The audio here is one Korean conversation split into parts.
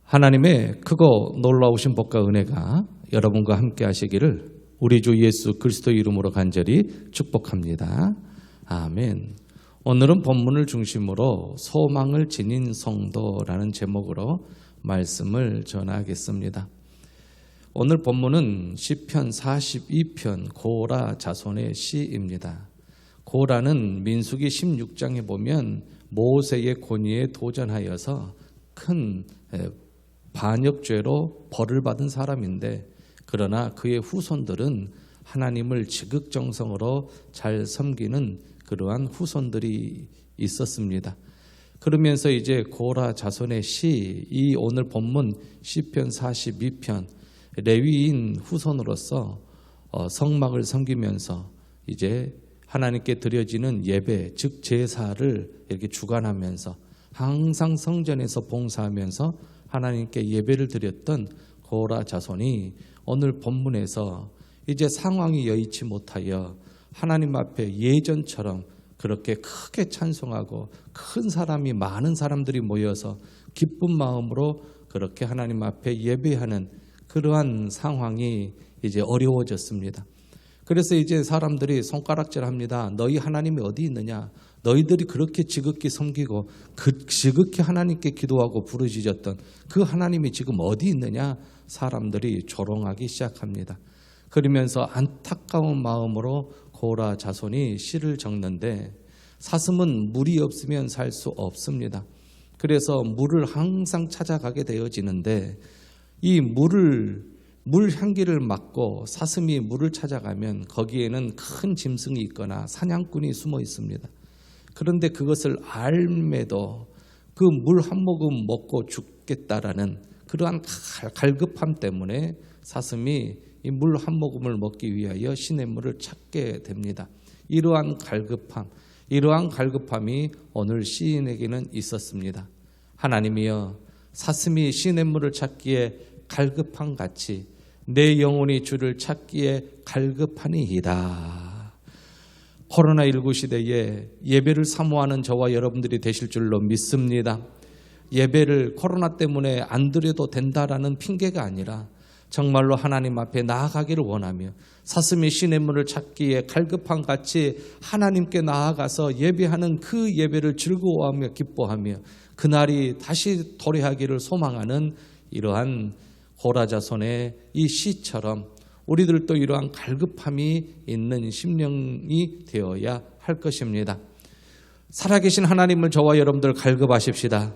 하나님의 크고 놀라우신 복과 은혜가 여러분과 함께 하시기를 우리 주 예수 그리스도 이름으로 간절히 축복합니다. 아멘. 오늘은 본문을 중심으로 소망을 지닌 성도라는 제목으로 말씀을 전하겠습니다. 오늘 본문은 시편 42편 고라 자손의 시입니다. 고라는 민수기 16장에 보면 모세의 권위에 도전하여서 큰 반역죄로 벌을 받은 사람인데, 그러나 그의 후손들은 하나님을 지극정성으로 잘 섬기는 그러한 후손들이 있었습니다. 그러면서 이제 고라 자손의 시, 이 오늘 본문 시편 42편 레위인 후손으로서 성막을 섬기면서 이제 하나님께 드려지는 예배, 즉 제사를 이렇게 주관하면서 항상 성전에서 봉사하면서 하나님께 예배를 드렸던 고라 자손이 오늘 본문에서 이제 상황이 여의치 못하여 하나님 앞에 예전처럼 그렇게 크게 찬송하고 큰 사람이 많은 사람들이 모여서 기쁜 마음으로 그렇게 하나님 앞에 예배하는 그러한 상황이 이제 어려워졌습니다. 그래서 이제 사람들이 손가락질합니다. 너희 하나님이 어디 있느냐? 너희들이 그렇게 지극히 섬기고 지극히 하나님께 기도하고 부르짖었던 그 하나님이 지금 어디 있느냐? 사람들이 조롱하기 시작합니다. 그러면서 안타까운 마음으로 고라 자손이 시를 적는데, 사슴은 물이 없으면 살 수 없습니다. 그래서 물을 항상 찾아가게 되어지는데, 이 물 향기를 맡고 사슴이 물을 찾아가면 거기에는 큰 짐승이 있거나 사냥꾼이 숨어 있습니다. 그런데 그것을 알매도 그 물 한 모금 먹고 죽겠다라는 그러한 갈급함 때문에 사슴이 이 물 한 모금을 먹기 위하여 시냇물을 찾게 됩니다. 이러한 갈급함이 오늘 시인에게는 있었습니다. 하나님이여, 사슴이 시냇물을 찾기에 갈급함 같이 내 영혼이 주를 찾기에 갈급하니이다. 코로나19 시대에 예배를 사모하는 저와 여러분들이 되실 줄로 믿습니다. 예배를 코로나 때문에 안 드려도 된다라는 핑계가 아니라 정말로 하나님 앞에 나아가기를 원하며 사슴이 시냇물을 찾기에 갈급함 같이 하나님께 나아가서 예배하는 그 예배를 즐거워하며 기뻐하며 그날이 다시 도래하기를 소망하는 이러한 고라 자손의 이 시처럼 우리들도 이러한 갈급함이 있는 심령이 되어야 할 것입니다. 살아계신 하나님을 저와 여러분들 갈급하십시다.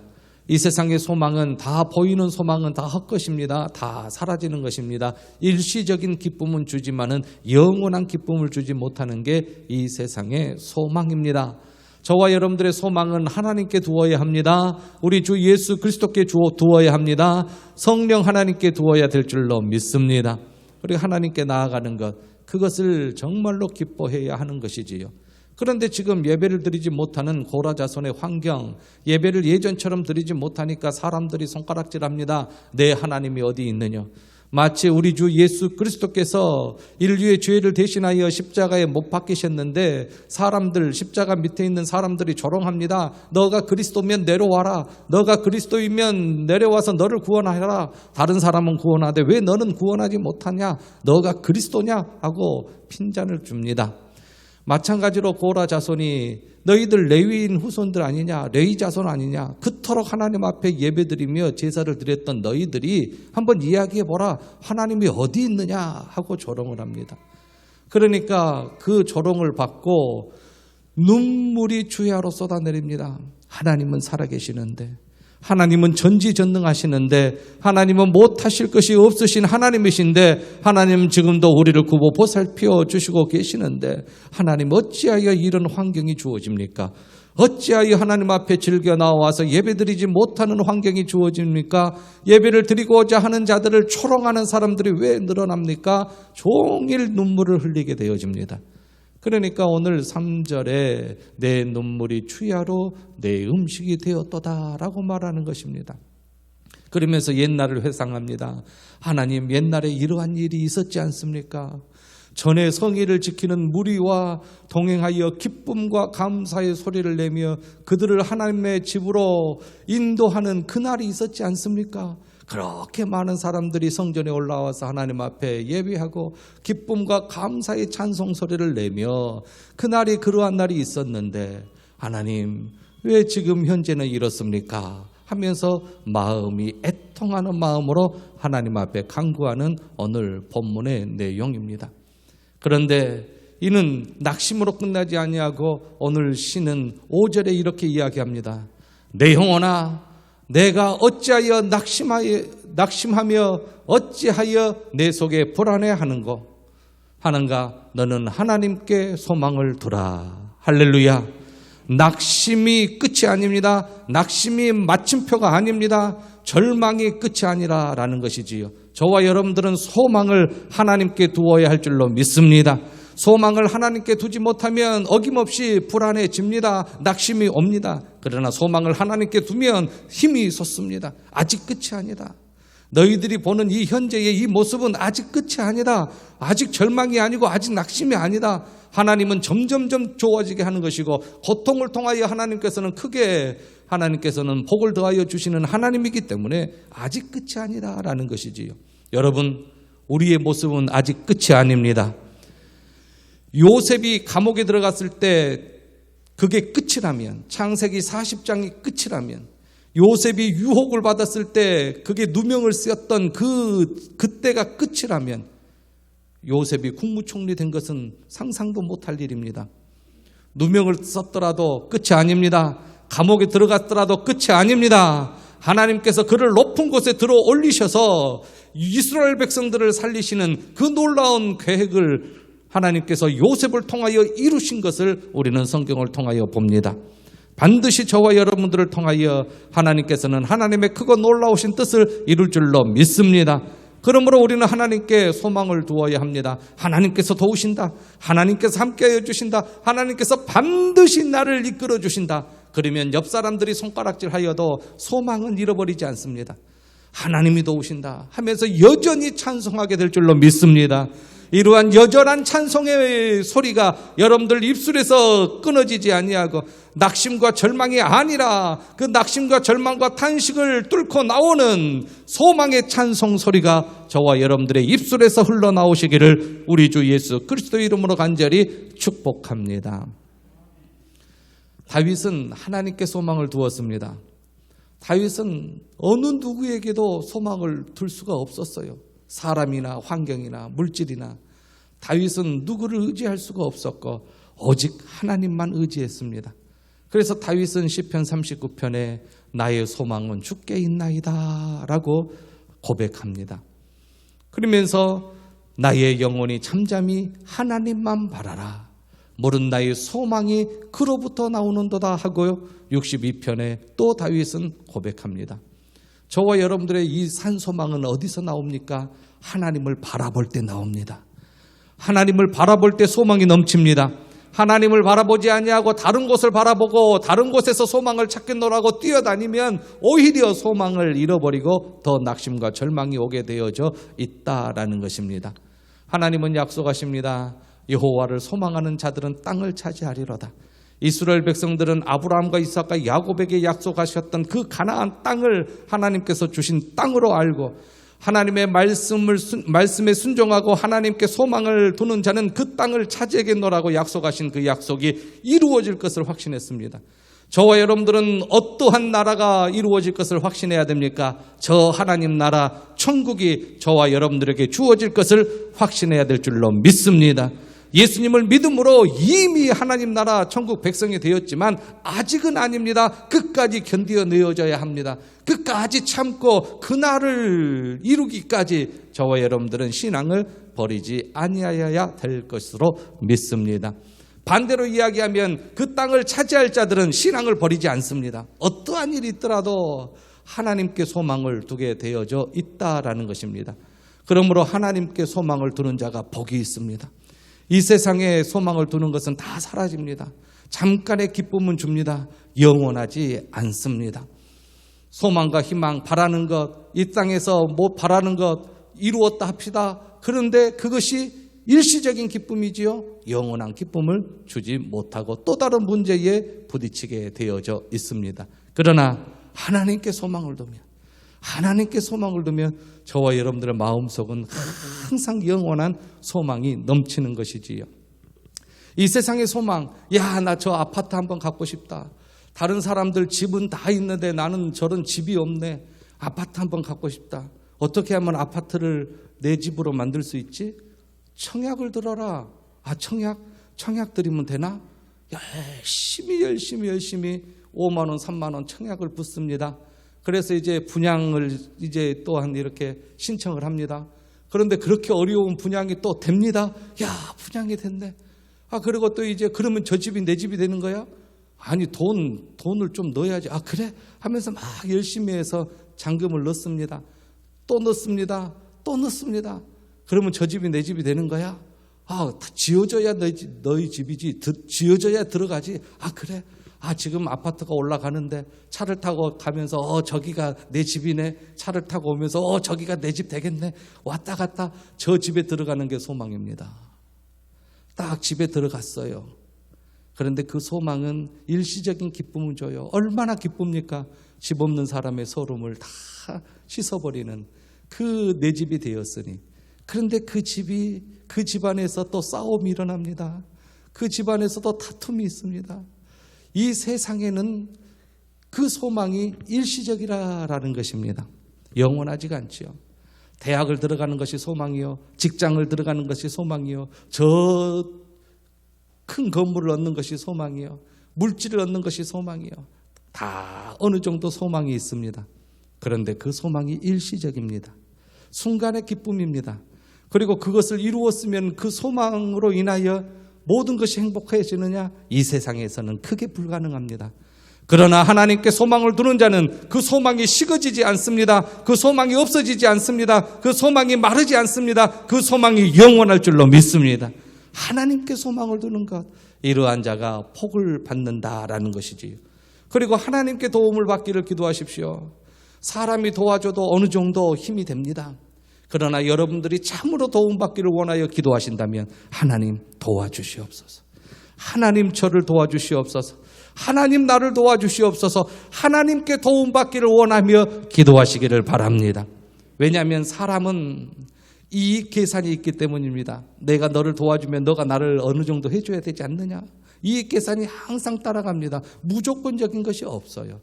이 세상의 소망은 다, 보이는 소망은 다 헛것입니다. 다 사라지는 것입니다. 일시적인 기쁨은 주지만은 영원한 기쁨을 주지 못하는 게 이 세상의 소망입니다. 저와 여러분들의 소망은 하나님께 두어야 합니다. 우리 주 예수 그리스도께 두어야 합니다. 성령 하나님께 두어야 될 줄로 믿습니다. 우리 하나님께 나아가는 것, 그것을 정말로 기뻐해야 하는 것이지요. 그런데 지금 예배를 드리지 못하는 고라 자손의 환경, 예배를 예전처럼 드리지 못하니까 사람들이 손가락질합니다. 내 하나님이 어디 있느냐? 마치 우리 주 예수 그리스도께서 인류의 죄를 대신하여 십자가에 못 박히셨는데 사람들, 십자가 밑에 있는 사람들이 조롱합니다. 너가 그리스도면 내려와라. 너가 그리스도이면 내려와서 너를 구원하라. 다른 사람은 구원하되 왜 너는 구원하지 못하냐? 너가 그리스도냐? 하고 핀잔을 줍니다. 마찬가지로 고라 자손이 너희들 레위인 후손들 아니냐, 레위 자손 아니냐, 그토록 하나님 앞에 예배드리며 제사를 드렸던 너희들이 한번 이야기해보라. 하나님이 어디 있느냐 하고 조롱을 합니다. 그러니까 그 조롱을 받고 눈물이 주야로 쏟아내립니다. 하나님은 살아계시는데, 하나님은 전지전능하시는데, 하나님은 못하실 것이 없으신 하나님이신데, 하나님 지금도 우리를 구보 보살펴 주시고 계시는데 하나님 어찌하여 이런 환경이 주어집니까? 어찌하여 하나님 앞에 즐겨 나와서 예배드리지 못하는 환경이 주어집니까? 예배를 드리고자 하는 자들을 초롱하는 사람들이 왜 늘어납니까? 종일 눈물을 흘리게 되어집니다. 그러니까 오늘 3절에 내 눈물이 추야로 내 음식이 되었도다라고 말하는 것입니다. 그러면서 옛날을 회상합니다. 하나님, 옛날에 이러한 일이 있었지 않습니까? 전의 성의를 지키는 무리와 동행하여 기쁨과 감사의 소리를 내며 그들을 하나님의 집으로 인도하는 그날이 있었지 않습니까? 그렇게 많은 사람들이 성전에 올라와서 하나님 앞에 예배하고 기쁨과 감사의 찬송 소리를 내며 그날이 그러한 날이 있었는데 하나님 왜 지금 현재는 이렇습니까? 하면서 마음이 애통하는 마음으로 하나님 앞에 간구하는 오늘 본문의 내용입니다. 그런데 이는 낙심으로 끝나지 아니하고 오늘 시는 5절에 이렇게 이야기합니다. 내 영혼아 내가 어찌하여 낙심하며 어찌하여 내 속에 불안해하는가? 너는 하나님께 소망을 두라. 할렐루야. 낙심이 끝이 아닙니다. 낙심이 마침표가 아닙니다. 절망이 끝이 아니라라는 것이지요. 저와 여러분들은 소망을 하나님께 두어야 할 줄로 믿습니다. 소망을 하나님께 두지 못하면 어김없이 불안해집니다. 낙심이 옵니다. 그러나 소망을 하나님께 두면 힘이 솟습니다. 아직 끝이 아니다. 너희들이 보는 이 현재의 이 모습은 아직 끝이 아니다. 아직 절망이 아니고 아직 낙심이 아니다. 하나님은 점점점 좋아지게 하는 것이고 고통을 통하여 하나님께서는 복을 더하여 주시는 하나님이기 때문에 아직 끝이 아니다라는 것이지요. 여러분, 우리의 모습은 아직 끝이 아닙니다. 요셉이 감옥에 들어갔을 때 그게 끝이라면, 창세기 40장이 끝이라면, 요셉이 유혹을 받았을 때 그게 누명을 쓰였던 그때가 끝이라면 요셉이 국무총리 된 것은 상상도 못할 일입니다. 누명을 썼더라도 끝이 아닙니다. 감옥에 들어갔더라도 끝이 아닙니다. 하나님께서 그를 높은 곳에 들어 올리셔서 이스라엘 백성들을 살리시는 그 놀라운 계획을 하나님께서 요셉을 통하여 이루신 것을 우리는 성경을 통하여 봅니다. 반드시 저와 여러분들을 통하여 하나님께서는 하나님의 크고 놀라우신 뜻을 이룰 줄로 믿습니다. 그러므로 우리는 하나님께 소망을 두어야 합니다. 하나님께서 도우신다. 하나님께서 함께하여 주신다. 하나님께서 반드시 나를 이끌어 주신다. 그러면 옆 사람들이 손가락질하여도 소망은 잃어버리지 않습니다. 하나님이 도우신다 하면서 여전히 찬송하게 될 줄로 믿습니다. 이러한 여전한 찬송의 소리가 여러분들 입술에서 끊어지지 아니하고 낙심과 절망이 아니라 그 낙심과 절망과 탄식을 뚫고 나오는 소망의 찬송 소리가 저와 여러분들의 입술에서 흘러나오시기를 우리 주 예수 그리스도의 이름으로 간절히 축복합니다. 다윗은 하나님께 소망을 두었습니다. 다윗은 어느 누구에게도 소망을 둘 수가 없었어요. 사람이나 환경이나 물질이나. 다윗은 누구를 의지할 수가 없었고 오직 하나님만 의지했습니다. 그래서 다윗은 시편 39편에 나의 소망은 주께 있나이다 라고 고백합니다. 그러면서 나의 영혼이 잠잠히 하나님만 바라라. 모른 나의 소망이 그로부터 나오는도다 하고요. 62편에 또 다윗은 고백합니다. 저와 여러분들의 이 산소망은 어디서 나옵니까? 하나님을 바라볼 때 나옵니다. 하나님을 바라볼 때 소망이 넘칩니다. 하나님을 바라보지 아니하고 다른 곳을 바라보고 다른 곳에서 소망을 찾겠노라고 뛰어다니면 오히려 소망을 잃어버리고 더 낙심과 절망이 오게 되어져 있다라는 것입니다. 하나님은 약속하십니다. 여호와를 소망하는 자들은 땅을 차지하리로다. 이스라엘 백성들은 아브라함과 이삭과 야곱에게 약속하셨던 그 가나안 땅을 하나님께서 주신 땅으로 알고 하나님의 말씀에 순종하고 하나님께 소망을 두는 자는 그 땅을 차지하겠노라고 약속하신 그 약속이 이루어질 것을 확신했습니다. 저와 여러분들은 어떠한 나라가 이루어질 것을 확신해야 됩니까? 저 하나님 나라 천국이 저와 여러분들에게 주어질 것을 확신해야 될 줄로 믿습니다. 예수님을 믿음으로 이미 하나님 나라 천국 백성이 되었지만 아직은 아닙니다. 끝까지 견디어내어져야 합니다. 끝까지 참고 그날을 이루기까지 저와 여러분들은 신앙을 버리지 아니하여야 될 것으로 믿습니다. 반대로 이야기하면 그 땅을 차지할 자들은 신앙을 버리지 않습니다. 어떠한 일이 있더라도 하나님께 소망을 두게 되어져 있다라는 것입니다. 그러므로 하나님께 소망을 두는 자가 복이 있습니다. 이 세상에 소망을 두는 것은 다 사라집니다. 잠깐의 기쁨은 줍니다. 영원하지 않습니다. 소망과 희망, 바라는 것, 이 땅에서 뭐 바라는 것 이루었다 합시다. 그런데 그것이 일시적인 기쁨이지요. 영원한 기쁨을 주지 못하고 또 다른 문제에 부딪히게 되어져 있습니다. 그러나 하나님께 소망을 두면 저와 여러분들의 마음속은 항상 영원한 소망이 넘치는 것이지요. 이 세상의 소망, 야, 나 저 아파트 한번 갖고 싶다. 다른 사람들 집은 다 있는데 나는 저런 집이 없네. 아파트 한번 갖고 싶다. 어떻게 하면 아파트를 내 집으로 만들 수 있지? 청약을 들어라. 청약 드리면 되나? 열심히 5만 원, 3만 원 청약을 붓습니다. 그래서 이제 분양을 이제 또한 이렇게 신청을 합니다. 그런데 그렇게 어려운 분양이 또 됩니다. 야, 분양이 됐네. 그리고 또 이제 그러면 저 집이 내 집이 되는 거야? 아니, 돈을 좀 넣어야지. 그래? 하면서 막 열심히 해서 잔금을 넣습니다. 또 넣습니다. 그러면 저 집이 내 집이 되는 거야? 다 지어져야 너희 집이지. 지어져야 들어가지. 그래? 지금 아파트가 올라가는데 차를 타고 가면서 저기가 내 집이네. 차를 타고 오면서 저기가 내 집 되겠네. 왔다 갔다 저 집에 들어가는 게 소망입니다. 딱 집에 들어갔어요. 그런데 그 소망은 일시적인 기쁨을 줘요. 얼마나 기쁩니까? 집 없는 사람의 서름을 다 씻어버리는 그 내 집이 되었으니. 그런데 그 집안에서 또 싸움이 일어납니다. 그 집안에서도 다툼이 있습니다. 이 세상에는 그 소망이 일시적이라는 것입니다. 영원하지가 않지요. 대학을 들어가는 것이 소망이요, 직장을 들어가는 것이 소망이요, 저 큰 건물을 얻는 것이 소망이요, 물질을 얻는 것이 소망이요. 다 어느 정도 소망이 있습니다. 그런데 그 소망이 일시적입니다. 순간의 기쁨입니다. 그리고 그것을 이루었으면 그 소망으로 인하여 모든 것이 행복해지느냐? 이 세상에서는 크게 불가능합니다. 그러나 하나님께 소망을 두는 자는 그 소망이 식어지지 않습니다. 그 소망이 없어지지 않습니다. 그 소망이 마르지 않습니다. 그 소망이 영원할 줄로 믿습니다. 하나님께 소망을 두는 것, 이러한 자가 복을 받는다라는 것이지요. 그리고 하나님께 도움을 받기를 기도하십시오. 사람이 도와줘도 어느 정도 힘이 됩니다. 그러나 여러분들이 참으로 도움받기를 원하여 기도하신다면 하나님 도와주시옵소서. 하나님 저를 도와주시옵소서. 하나님 나를 도와주시옵소서. 하나님께 도움받기를 원하며 기도하시기를 바랍니다. 왜냐하면 사람은 이익 계산이 있기 때문입니다. 내가 너를 도와주면 너가 나를 어느 정도 해줘야 되지 않느냐? 이익 계산이 항상 따라갑니다. 무조건적인 것이 없어요.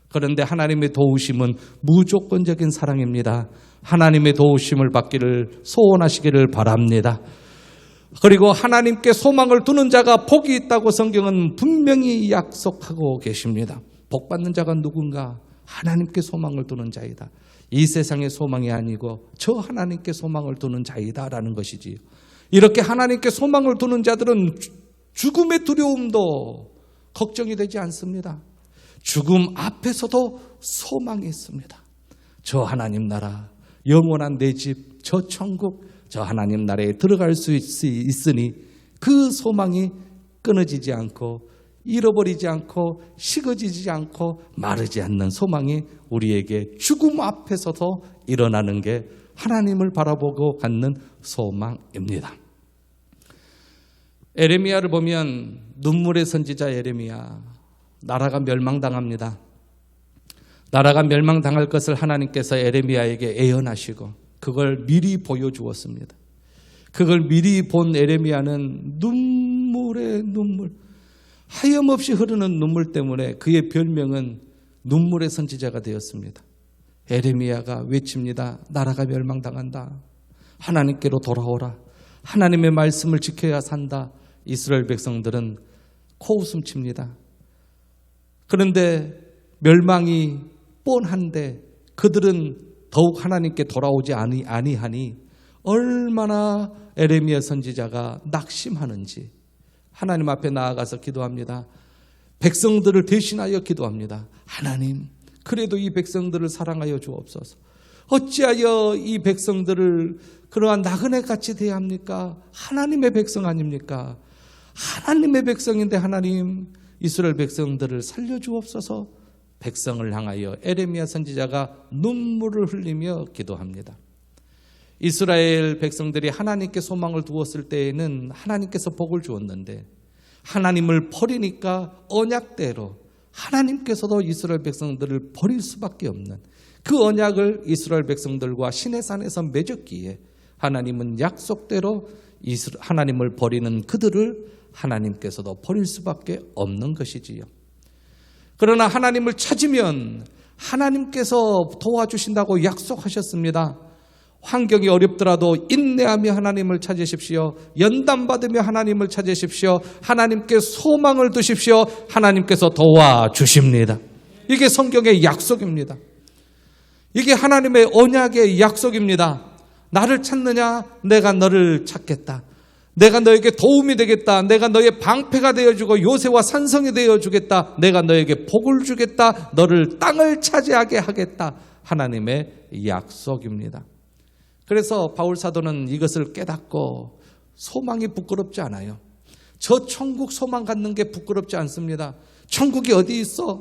그런데 하나님의 도우심은 무조건적인 사랑입니다. 하나님의 도우심을 받기를 소원하시기를 바랍니다. 그리고 하나님께 소망을 두는 자가 복이 있다고 성경은 분명히 약속하고 계십니다. 복 받는 자가 누군가? 하나님께 소망을 두는 자이다. 이 세상의 소망이 아니고 저 하나님께 소망을 두는 자이다라는 것이지요. 이렇게 하나님께 소망을 두는 자들은 죽음의 두려움도 걱정이 되지 않습니다. 죽음 앞에서도 소망이 있습니다. 저 하나님 나라, 영원한 내 집, 저 천국, 저 하나님 나라에 들어갈 수 있으니 그 소망이 끊어지지 않고 잃어버리지 않고 식어지지 않고 마르지 않는 소망이 우리에게 죽음 앞에서도 일어나는 게 하나님을 바라보고 갖는 소망입니다. 에레미야를 보면 눈물의 선지자 에레미야, 나라가 멸망당합니다. 나라가 멸망당할 것을 하나님께서 에레미야에게 예언하시고 그걸 미리 보여주었습니다. 그걸 미리 본 에레미야는 눈물의 눈물, 하염없이 흐르는 눈물 때문에 그의 별명은 눈물의 선지자가 되었습니다. 에레미야가 외칩니다. 나라가 멸망당한다. 하나님께로 돌아오라. 하나님의 말씀을 지켜야 산다. 이스라엘 백성들은 코웃음 칩니다. 그런데 멸망이 뻔한데 그들은 더욱 하나님께 돌아오지 아니하니 얼마나 에레미야 선지자가 낙심하는지 하나님 앞에 나아가서 기도합니다. 백성들을 대신하여 기도합니다. 하나님, 그래도 이 백성들을 사랑하여 주옵소서. 어찌하여 이 백성들을 그러한 나그네같이 대합니까? 하나님의 백성 아닙니까? 하나님의 백성인데 하나님, 이스라엘 백성들을 살려주옵소서. 백성을 향하여 에레미야 선지자가 눈물을 흘리며 기도합니다. 이스라엘 백성들이 하나님께 소망을 두었을 때에는 하나님께서 복을 주었는데 하나님을 버리니까 언약대로 하나님께서도 이스라엘 백성들을 버릴 수밖에 없는 그 언약을 이스라엘 백성들과 시내산에서 맺었기에 하나님은 약속대로 하나님을 버리는 그들을 하나님께서도 버릴 수밖에 없는 것이지요. 그러나 하나님을 찾으면 하나님께서 도와주신다고 약속하셨습니다. 환경이 어렵더라도 인내하며 하나님을 찾으십시오. 연단받으며 하나님을 찾으십시오. 하나님께 소망을 두십시오. 하나님께서 도와주십니다. 이게 성경의 약속입니다. 이게 하나님의 언약의 약속입니다. 나를 찾느냐? 내가 너를 찾겠다. 내가 너에게 도움이 되겠다. 내가 너의 방패가 되어주고 요새와 산성이 되어주겠다. 내가 너에게 복을 주겠다. 너를 땅을 차지하게 하겠다. 하나님의 약속입니다. 그래서 바울 사도는 이것을 깨닫고 소망이 부끄럽지 않아요. 저 천국 소망 갖는 게 부끄럽지 않습니다. 천국이 어디 있어?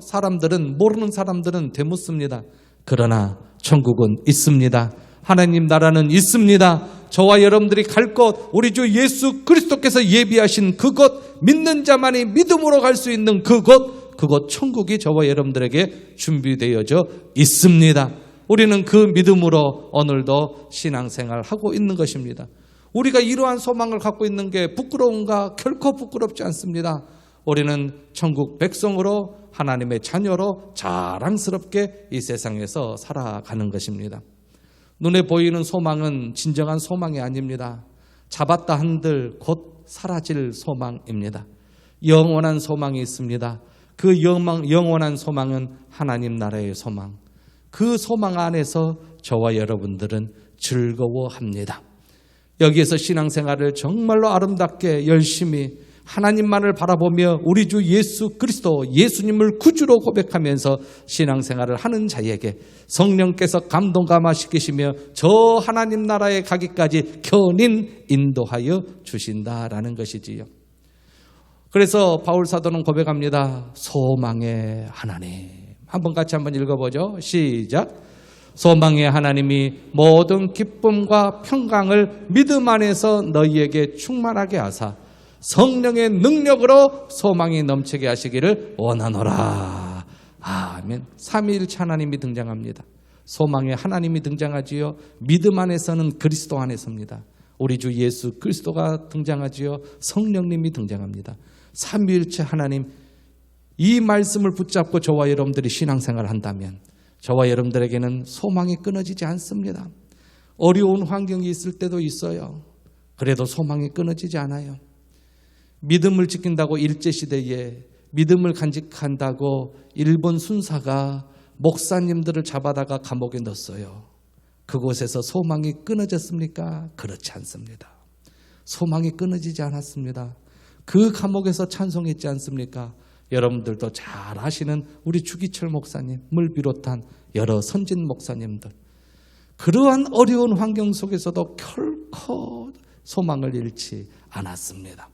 모르는 사람들은 되묻습니다. 그러나 천국은 있습니다. 하나님 나라는 있습니다. 저와 여러분들이 갈 곳, 우리 주 예수 그리스도께서 예비하신 그곳, 믿는 자만이 믿음으로 갈 수 있는 그곳 천국이 저와 여러분들에게 준비되어져 있습니다. 우리는 그 믿음으로 오늘도 신앙생활하고 있는 것입니다. 우리가 이러한 소망을 갖고 있는 게 부끄러운가? 결코 부끄럽지 않습니다. 우리는 천국 백성으로 하나님의 자녀로 자랑스럽게 이 세상에서 살아가는 것입니다. 눈에 보이는 소망은 진정한 소망이 아닙니다. 잡았다 한들 곧 사라질 소망입니다. 영원한 소망이 있습니다. 그 영원한 소망은 하나님 나라의 소망. 그 소망 안에서 저와 여러분들은 즐거워합니다. 여기에서 신앙생활을 정말로 아름답게 열심히 하나님만을 바라보며 우리 주 예수 그리스도 예수님을 구주로 고백하면서 신앙생활을 하는 자에게 성령께서 감동감화시키시며 저 하나님 나라에 가기까지 견인 인도하여 주신다라는 것이지요. 그래서 바울 사도는 고백합니다. 소망의 하나님. 같이 한번 읽어보죠. 시작. 소망의 하나님이 모든 기쁨과 평강을 믿음 안에서 너희에게 충만하게 하사 성령의 능력으로 소망이 넘치게 하시기를 원하노라. 아멘. 삼위일체 하나님이 등장합니다. 소망의 하나님이 등장하지요. 믿음 안에서는 그리스도 안에서입니다. 우리 주 예수 그리스도가 등장하지요. 성령님이 등장합니다. 삼위일체 하나님, 이 말씀을 붙잡고 저와 여러분들이 신앙생활을 한다면 저와 여러분들에게는 소망이 끊어지지 않습니다. 어려운 환경이 있을 때도 있어요. 그래도 소망이 끊어지지 않아요. 믿음을 지킨다고 일제시대에 믿음을 간직한다고 일본 순사가 목사님들을 잡아다가 감옥에 넣었어요. 그곳에서 소망이 끊어졌습니까? 그렇지 않습니다. 소망이 끊어지지 않았습니다. 그 감옥에서 찬송했지 않습니까? 여러분들도 잘 아시는 우리 주기철 목사님을 비롯한 여러 선진 목사님들, 그러한 어려운 환경 속에서도 결코 소망을 잃지 않았습니다.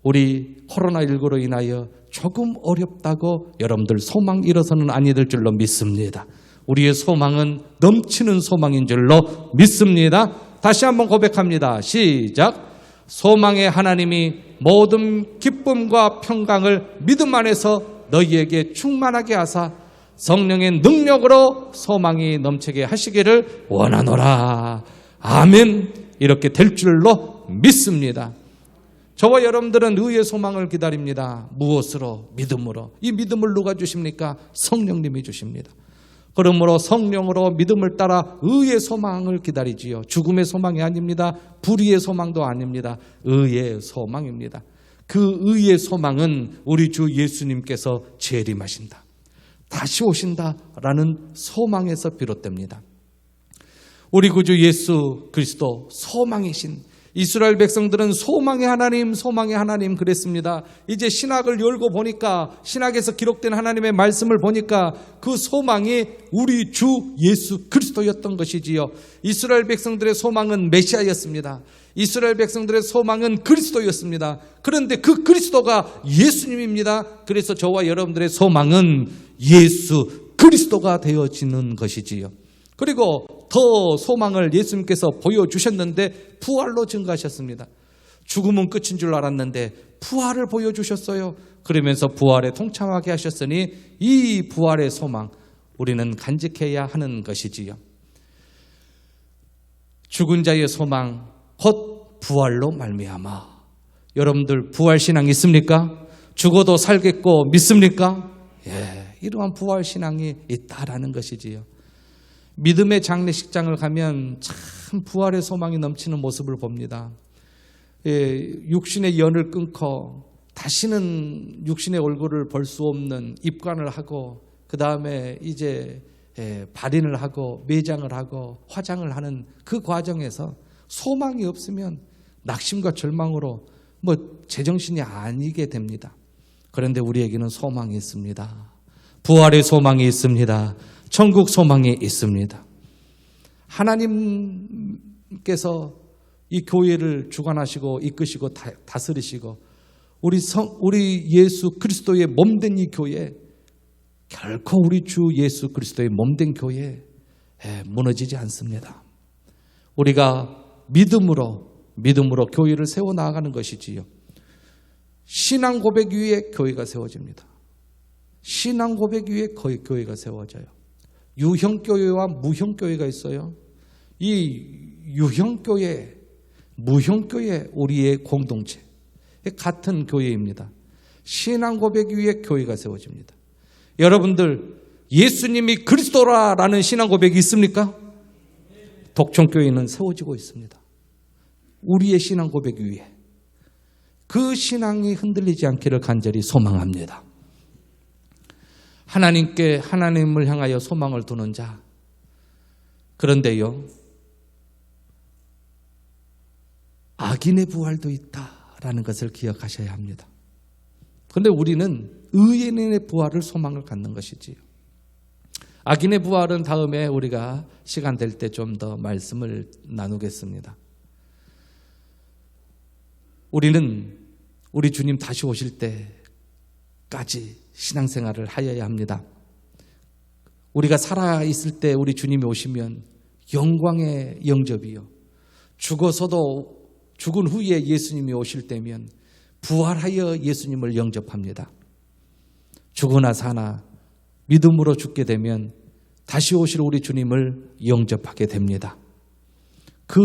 우리 코로나19로 인하여 조금 어렵다고 여러분들 소망 잃어서는 아니 될 줄로 믿습니다. 우리의 소망은 넘치는 소망인 줄로 믿습니다. 다시 한번 고백합니다. 시작. 소망의 하나님이 모든 기쁨과 평강을 믿음 안에서 너희에게 충만하게 하사 성령의 능력으로 소망이 넘치게 하시기를 원하노라. 아멘. 이렇게 될 줄로 믿습니다. 저와 여러분들은 의의 소망을 기다립니다. 무엇으로? 믿음으로. 이 믿음을 누가 주십니까? 성령님이 주십니다. 그러므로 성령으로 믿음을 따라 의의 소망을 기다리지요. 죽음의 소망이 아닙니다. 불의의 소망도 아닙니다. 의의 소망입니다. 그 의의 소망은 우리 주 예수님께서 재림하신다, 다시 오신다라는 소망에서 비롯됩니다. 우리 구주 예수 그리스도 소망이신, 이스라엘 백성들은 소망의 하나님 그랬습니다. 이제 신학을 열고 보니까, 신학에서 기록된 하나님의 말씀을 보니까 그 소망이 우리 주 예수 그리스도였던 것이지요. 이스라엘 백성들의 소망은 메시아였습니다. 이스라엘 백성들의 소망은 그리스도였습니다. 그런데 그 그리스도가 예수님입니다. 그래서 저와 여러분들의 소망은 예수 그리스도가 되어지는 것이지요. 그리고 더 소망을 예수님께서 보여주셨는데 부활로 증거하셨습니다. 죽음은 끝인 줄 알았는데 부활을 보여주셨어요. 그러면서 부활에 동참하게 하셨으니 이 부활의 소망 우리는 간직해야 하는 것이지요. 죽은 자의 소망 곧 부활로 말미암아. 여러분들 부활신앙 있습니까? 죽어도 살겠고 믿습니까? 예, 이러한 부활신앙이 있다라는 것이지요. 믿음의 장례식장을 가면 참 부활의 소망이 넘치는 모습을 봅니다. 예, 육신의 연을 끊고 다시는 육신의 얼굴을 볼 수 없는 입관을 하고 그 다음에 이제 발인을 하고 매장을 하고 화장을 하는 그 과정에서 소망이 없으면 낙심과 절망으로 제정신이 아니게 됩니다. 그런데 우리에게는 소망이 있습니다. 부활의 소망이 있습니다. 천국 소망이 있습니다. 하나님께서 이 교회를 주관하시고 이끄시고 다스리시고 우리 예수 그리스도의 몸된 이 교회, 결코 우리 주 예수 그리스도의 몸된 교회 무너지지 않습니다. 우리가 믿음으로 교회를 세워나가는 것이지요. 신앙 고백 위에 교회가 세워집니다. 신앙 고백 위에 교회가 세워져요. 유형교회와 무형교회가 있어요. 이 유형교회, 무형교회 우리의 공동체 같은 교회입니다. 신앙 고백 위에 교회가 세워집니다. 여러분들 예수님이 그리스도라라는 신앙 고백이 있습니까? 독촌교회는 세워지고 있습니다. 우리의 신앙 고백 위에 그 신앙이 흔들리지 않기를 간절히 소망합니다. 하나님을 향하여 소망을 두는 자. 그런데요, 악인의 부활도 있다라는 것을 기억하셔야 합니다. 그런데 우리는 의인의 부활을 소망을 갖는 것이지요. 악인의 부활은 다음에 우리가 시간 될 때 좀 더 말씀을 나누겠습니다. 우리는 우리 주님 다시 오실 때까지 신앙생활을 하여야 합니다. 우리가 살아있을 때 우리 주님이 오시면 영광의 영접이요. 죽어서도 죽은 후에 예수님이 오실 때면 부활하여 예수님을 영접합니다. 죽으나 사나 믿음으로 죽게 되면 다시 오실 우리 주님을 영접하게 됩니다. 그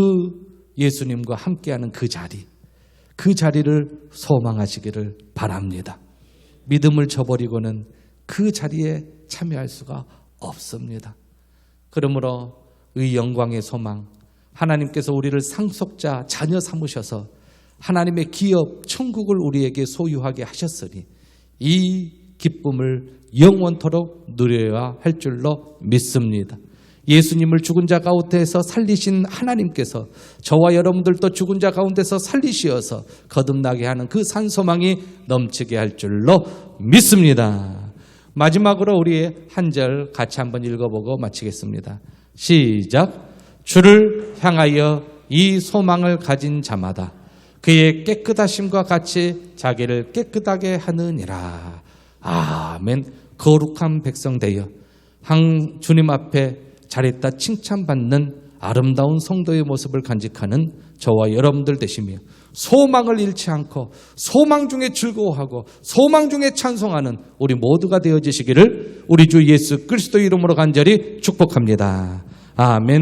예수님과 함께하는 그 자리를 소망하시기를 바랍니다. 믿음을 저버리고는 그 자리에 참여할 수가 없습니다. 그러므로 의 영광의 소망, 하나님께서 우리를 상속자 자녀 삼으셔서 하나님의 기업 천국을 우리에게 소유하게 하셨으니 이 기쁨을 영원토록 누려야 할 줄로 믿습니다. 예수님을 죽은 자 가운데서 살리신 하나님께서 저와 여러분들도 죽은 자 가운데서 살리시어서 거듭나게 하는 그 산소망이 넘치게 할 줄로 믿습니다. 마지막으로 우리 한 절 같이 한번 읽어보고 마치겠습니다. 시작. 주를 향하여 이 소망을 가진 자마다 그의 깨끗하심과 같이 자기를 깨끗하게 하느니라. 아멘. 거룩한 백성 되어 주님 앞에 잘했다 칭찬받는 아름다운 성도의 모습을 간직하는 저와 여러분들 되시며 소망을 잃지 않고 소망 중에 즐거워하고 소망 중에 찬송하는 우리 모두가 되어지시기를 우리 주 예수 그리스도 이름으로 간절히 축복합니다. 아멘.